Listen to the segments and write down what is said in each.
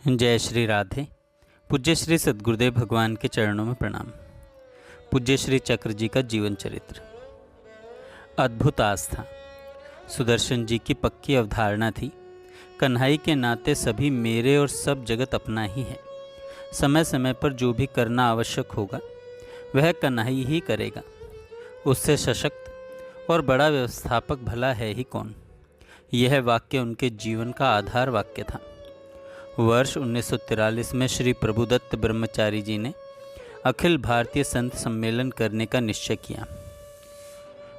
जय श्री राधे। पूज्य श्री सद्गुरुदेव भगवान के चरणों में प्रणाम। पूज्य श्री चक्र जी का जीवन चरित्र। अद्भुत आस्था। सुदर्शन जी की पक्की अवधारणा थी, कन्हई के नाते सभी मेरे और सब जगत अपना ही है। समय समय पर जो भी करना आवश्यक होगा वह कन्हई ही करेगा। उससे सशक्त और बड़ा व्यवस्थापक भला है ही कौन। यह वाक्य उनके जीवन का आधार वाक्य था। वर्ष 1943 में श्री प्रभुदत्त ब्रह्मचारी जी ने अखिल भारतीय संत सम्मेलन करने का निश्चय किया।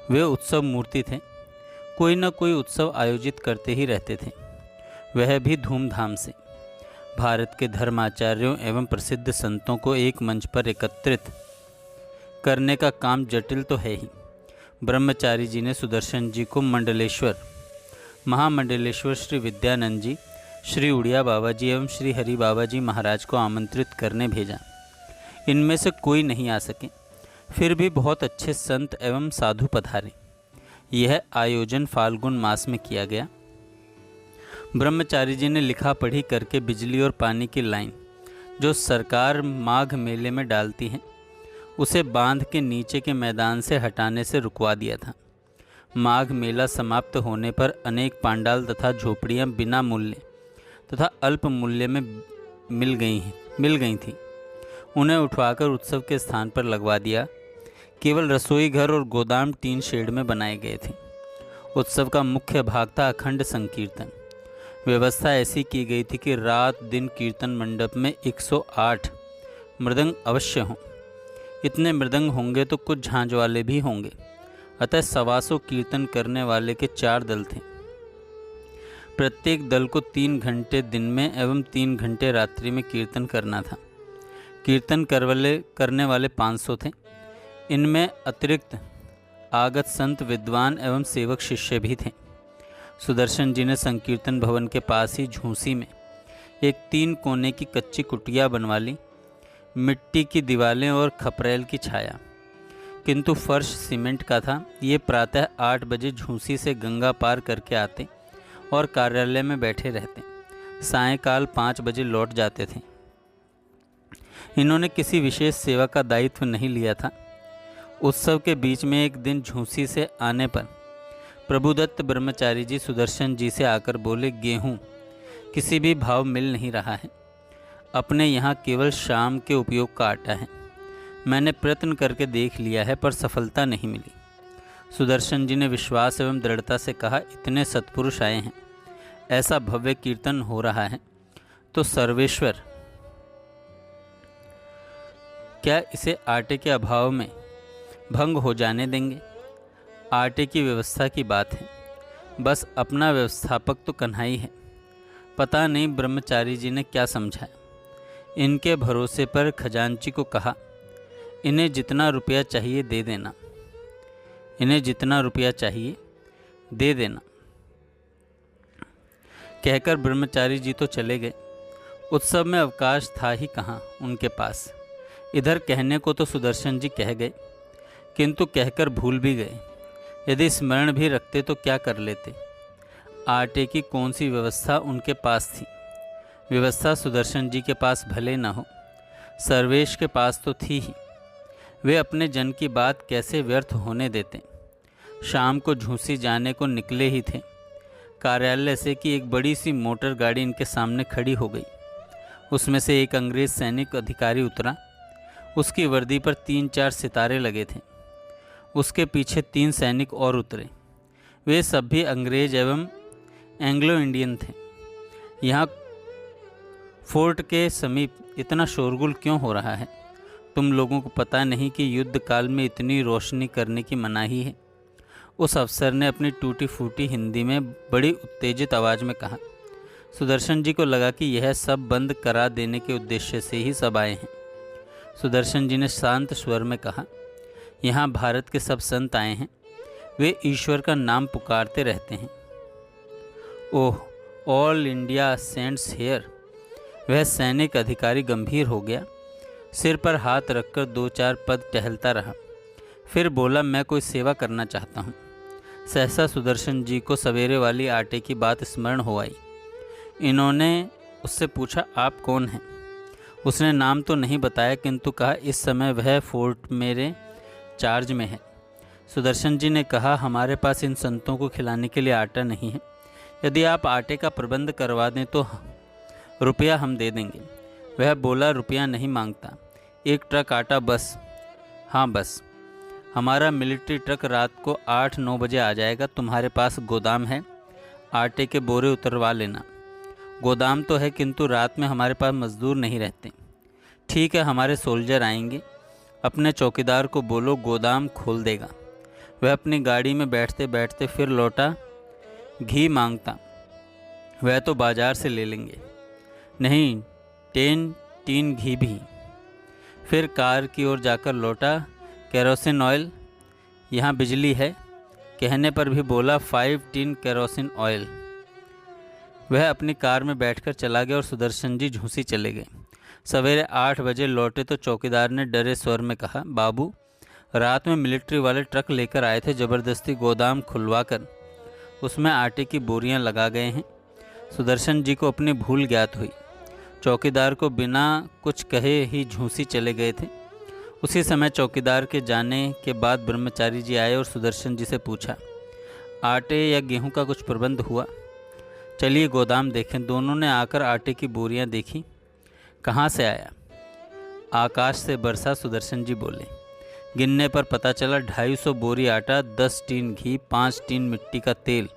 वे उत्सव मूर्ति थे, कोई न कोई उत्सव आयोजित करते ही रहते थे, वह भी धूमधाम से। भारत के धर्माचार्यों एवं प्रसिद्ध संतों को एक मंच पर एकत्रित करने का काम जटिल तो है ही। ब्रह्मचारी जी ने सुदर्शन जी को मंडलेश्वर, महामंडलेश्वर श्री विद्यानंद जी, श्री उड़िया बाबा जी एवं श्री हरि बाबा जी महाराज को आमंत्रित करने भेजा। इनमें से कोई नहीं आ सके, फिर भी बहुत अच्छे संत एवं साधु पधारे। यह आयोजन फाल्गुन मास में किया गया। ब्रह्मचारी जी ने लिखा पढ़ी करके बिजली और पानी की लाइन जो सरकार माघ मेले में डालती है, उसे बांध के नीचे के मैदान से हटाने से रुकवा दिया था। माघ मेला समाप्त होने पर अनेक पांडाल तथा झोपड़ियां बिना मूल्य तथा अल्प मूल्य में मिल गई थी। उन्हें उठवाकर उत्सव के स्थान पर लगवा दिया। केवल रसोई घर और गोदाम टीन शेड में बनाए गए थे। उत्सव का मुख्य भाग था अखंड संकीर्तन। व्यवस्था ऐसी की गई थी कि रात दिन कीर्तन मंडप में 108 मृदंग अवश्य हों। इतने मृदंग होंगे तो कुछ झांझ वाले भी होंगे। अतः 125 कीर्तन करने वाले के 4 दल थे। प्रत्येक दल को 3 घंटे दिन में एवं 3 घंटे रात्रि में कीर्तन करना था। कीर्तन करने वाले 500 थे। इनमें अतिरिक्त आगत संत, विद्वान एवं सेवक शिष्य भी थे। सुदर्शन जी ने संकीर्तन भवन के पास ही झूंसी में एक 3 कोने की कच्ची कुटिया बनवा ली। मिट्टी की दीवारें और खपरेल की छाया, किंतु फर्श सीमेंट का था। ये प्रातः 8 बजे झूंसी से गंगा पार करके आते और कार्यालय में बैठे रहते, सायंकाल 5 बजे लौट जाते थे। इन्होंने किसी विशेष सेवा का दायित्व नहीं लिया था। उत्सव के बीच में एक दिन झूंसी से आने पर प्रभुदत्त ब्रह्मचारी जी सुदर्शन जी से आकर बोले, गेहूँ किसी भी भाव मिल नहीं रहा है। अपने यहाँ केवल शाम के उपयोग का आटा है। मैंने प्रयत्न करके देख लिया है पर सफलता नहीं मिली। सुदर्शन जी ने विश्वास एवं दृढ़ता से कहा, इतने सत्पुरुष आए हैं, ऐसा भव्य कीर्तन हो रहा है, तो सर्वेश्वर क्या इसे आटे के अभाव में भंग हो जाने देंगे? आटे की व्यवस्था की बात है, बस अपना व्यवस्थापक तो कन्हई है। पता नहीं ब्रह्मचारी जी ने क्या समझाया। इनके भरोसे पर खजांची को कहा, इन्हें जितना रुपया चाहिए दे देना, इन्हें जितना रुपया चाहिए दे देना। कहकर ब्रह्मचारी जी तो चले गए। उत्सव में अवकाश था ही कहाँ उनके पास। इधर कहने को तो सुदर्शन जी कह गए, किंतु कहकर भूल भी गए। यदि स्मरण भी रखते तो क्या कर लेते। आटे की कौन सी व्यवस्था उनके पास थी। व्यवस्था सुदर्शन जी के पास भले न हो, सर्वेश के पास तो थी ही। वे अपने जन की बात कैसे व्यर्थ होने देते। शाम को झूंसी जाने को निकले ही थे। कार्यालय से कि एक बड़ी सी मोटर गाड़ी इनके सामने खड़ी हो गई। उसमें से एक अंग्रेज सैनिक अधिकारी उतरा। उसकी वर्दी पर 3-4 सितारे लगे थे। उसके पीछे 3 सैनिक और उतरे। वे सब भी अंग्रेज एवं एंग्लो इंडियन थे। यहाँ फोर्ट के समीप इतना शोरगुल क्यों हो रहा है? तुम लोगों को पता नहीं कि युद्ध काल में इतनी रोशनी करने की मनाही है? उस अफसर ने अपनी टूटी फूटी हिंदी में बड़ी उत्तेजित आवाज़ में कहा। सुदर्शन जी को लगा कि यह सब बंद करा देने के उद्देश्य से ही सब आए हैं। सुदर्शन जी ने शांत स्वर में कहा, यहाँ भारत के सब संत आए हैं, वे ईश्वर का नाम पुकारते रहते हैं। ओह, ऑल इंडिया सेंट्स हेयर। वह सैनिक अधिकारी गंभीर हो गया। सिर पर हाथ रखकर 2-4 पद टहलता रहा। फिर बोला, मैं कोई सेवा करना चाहता हूँ। सहसा सुदर्शन जी को सवेरे वाली आटे की बात स्मरण हो आई। इन्होंने उससे पूछा, आप कौन हैं? उसने नाम तो नहीं बताया, किंतु कहा, इस समय वह फोर्ट मेरे चार्ज में है। सुदर्शन जी ने कहा, हमारे पास इन संतों को खिलाने के लिए आटा नहीं है। यदि आप आटे का प्रबंध करवा दें तो रुपया हम दे देंगे। वह बोला, रुपया नहीं मांगता, 1 ट्रक आटा बस। हाँ बस। हमारा मिलिट्री ट्रक रात को 8-9 बजे आ जाएगा। तुम्हारे पास गोदाम है? आटे के बोरे उतरवा लेना। गोदाम तो है, किंतु रात में हमारे पास मजदूर नहीं रहते। ठीक है, हमारे सोल्जर आएंगे। अपने चौकीदार को बोलो, गोदाम खोल देगा। वह अपनी गाड़ी में बैठते बैठते फिर लौटा, घी मांगता, वह तो बाजार से ले लेंगे। नहीं, 10 टीन घी भी। फिर कार की ओर जाकर लौटा, केरोसिन ऑयल, यहाँ बिजली है? कहने पर भी बोला, 5 टीन केरोसिन ऑयल। वह अपनी कार में बैठकर चला गया और सुदर्शन जी झूसी चले गए। सवेरे 8 बजे लौटे तो चौकीदार ने डरे स्वर में कहा, बाबू, रात में मिलिट्री वाले ट्रक लेकर आए थे, ज़बरदस्ती गोदाम खुलवा कर उसमें आटे की बोरियां लगा गए हैं। सुदर्शन जी को अपनी भूल ज्ञात हुई। चौकीदार को बिना कुछ कहे ही झूसी चले गए थे। उसी समय चौकीदार के जाने के बाद ब्रह्मचारी जी आए और सुदर्शन जी से पूछा, आटे या गेहूं का कुछ प्रबंध हुआ? चलिए गोदाम देखें। दोनों ने आकर आटे की बोरियां देखी। कहाँ से आया? आकाश से बरसा, सुदर्शन जी बोले। गिनने पर पता चला 250 बोरी आटा, 10 टीन घी, 5 टीन मिट्टी का तेल।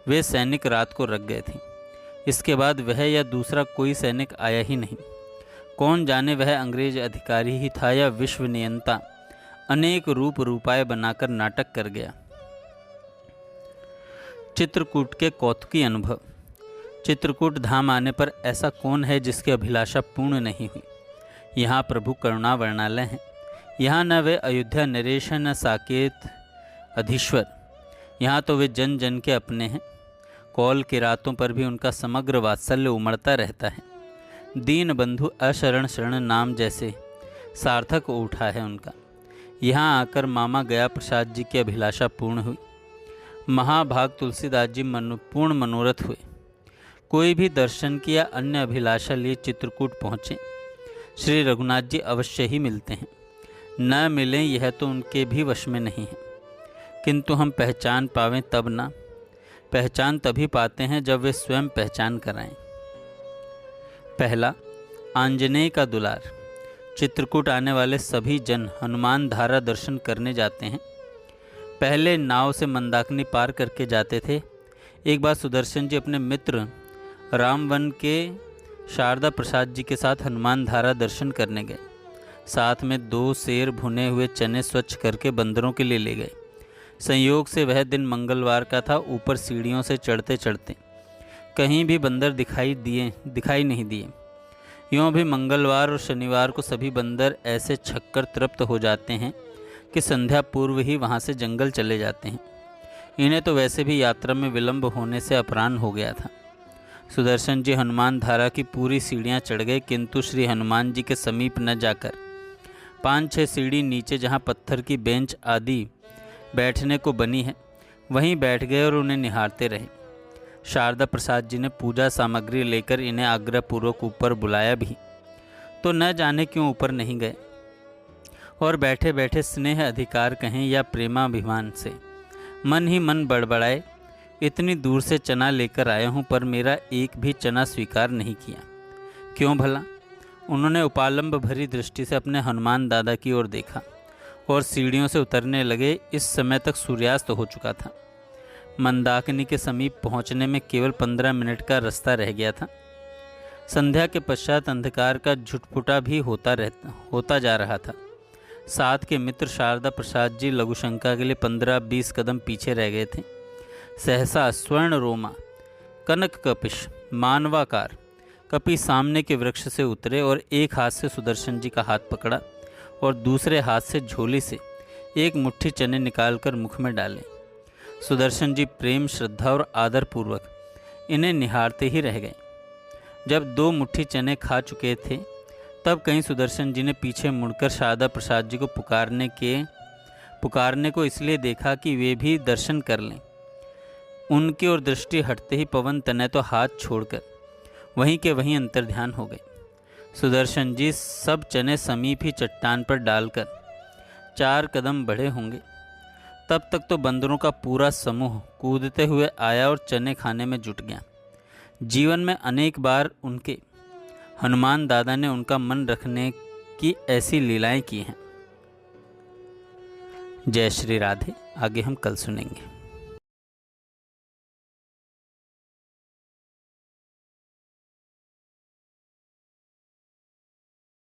वे सैनिक रात को रख गए थे। इसके बाद वह या दूसरा कोई सैनिक आया ही नहीं। कौन जाने वह अंग्रेज अधिकारी ही था या विश्व नियंता अनेक रूप रूपाए बनाकर नाटक कर गया। चित्रकूट के कौतुकी अनुभव। चित्रकूट धाम आने पर ऐसा कौन है जिसकी अभिलाषा पूर्ण नहीं हुई। यहाँ प्रभु करुणा वर्णालय है। यहाँ न वे अयोध्या नरेश हैं, न साकेत अधीश्वर। यहाँ तो वे जन जन के अपने हैं। कौल की रातों पर भी उनका समग्र वात्सल्य उमड़ता रहता है। दीन बंधु अशरण शरण नाम जैसे सार्थक उठा है उनका। यहाँ आकर मामा गया प्रसाद जी की अभिलाषा पूर्ण हुई। महाभाग तुलसीदास जी पूर्ण मनोरथ हुए। कोई भी दर्शन की या अन्य अभिलाषा लिए चित्रकूट पहुँचे, श्री रघुनाथ जी अवश्य ही मिलते हैं। न मिलें यह तो उनके भी वश में नहीं है, किंतु हम पहचान पावें तब ना। पहचान तभी पाते हैं जब वे स्वयं पहचान कराएं। पहला, आंजनेय का दुलार। चित्रकूट आने वाले सभी जन हनुमान धारा दर्शन करने जाते हैं। पहले नाव से मंदाकिनी पार करके जाते थे। एक बार सुदर्शन जी अपने मित्र रामवन के शारदा प्रसाद जी के साथ हनुमान धारा दर्शन करने गए। साथ में 2 सेर भुने हुए चने स्वच्छ करके बंदरों के लिए ले गए। संयोग से वह दिन मंगलवार का था। ऊपर सीढ़ियों से चढ़ते चढ़ते कहीं भी बंदर दिखाई नहीं दिए। यूँ भी मंगलवार और शनिवार को सभी बंदर ऐसे छक्कर तृप्त हो जाते हैं कि संध्या पूर्व ही वहाँ से जंगल चले जाते हैं। इन्हें तो वैसे भी यात्रा में विलंब होने से अपराह्न हो गया था। सुदर्शन जी हनुमान धारा की पूरी सीढ़ियाँ चढ़ गए, किंतु श्री हनुमान जी के समीप न जाकर 5-6 सीढ़ी नीचे जहाँ पत्थर की बेंच आदि बैठने को बनी है, वहीं बैठ गए और उन्हें निहारते रहे। शारदा प्रसाद जी ने पूजा सामग्री लेकर इन्हें आग्रहपूर्वक ऊपर बुलाया भी, तो न जाने क्यों ऊपर नहीं गए और बैठे बैठे स्नेह अधिकार कहें या प्रेमाभिमान से मन ही मन बड़बड़ाए, इतनी दूर से चना लेकर आया हूँ पर मेरा एक भी चना स्वीकार नहीं किया। क्यों भला? उन्होंने उपालंब भरी दृष्टि से अपने हनुमान दादा की ओर देखा और सीढ़ियों से उतरने लगे। इस समय तक सूर्यास्त हो चुका था। मंदाकिनी के समीप पहुंचने में केवल 15 मिनट का रास्ता रह गया था। संध्या के पश्चात अंधकार का झुटपुटा भी होता जा रहा था। साथ के मित्र शारदा प्रसाद जी लघुशंका के लिए 15-20 कदम पीछे रह गए थे। सहसा स्वर्ण रोमा कनक कपिश मानवाकार कपि सामने के वृक्ष से उतरे और एक हाथ से सुदर्शन जी का हाथ पकड़ा और दूसरे हाथ से झोली से एक मुट्ठी चने निकालकर मुख में डाले। सुदर्शन जी प्रेम, श्रद्धा और आदरपूर्वक इन्हें निहारते ही रह गए। जब 2 मुट्ठी चने खा चुके थे तब कहीं सुदर्शन जी ने पीछे मुड़कर शारदा प्रसाद जी को पुकारने को इसलिए देखा कि वे भी दर्शन कर लें। उनकी ओर दृष्टि हटते ही पवन तनय तो हाथ छोड़कर वहीं के वहीं अंतर्ध्यान हो गए। सुदर्शन जी सब चने समीप ही चट्टान पर डालकर 4 कदम बढ़े होंगे। तब तक तो बंदरों का पूरा समूह कूदते हुए आया और चने खाने में जुट गया। जीवन में अनेक बार उनके हनुमान दादा ने उनका मन रखने की ऐसी लीलाएं की हैं। जय श्री राधे। आगे हम कल सुनेंगे।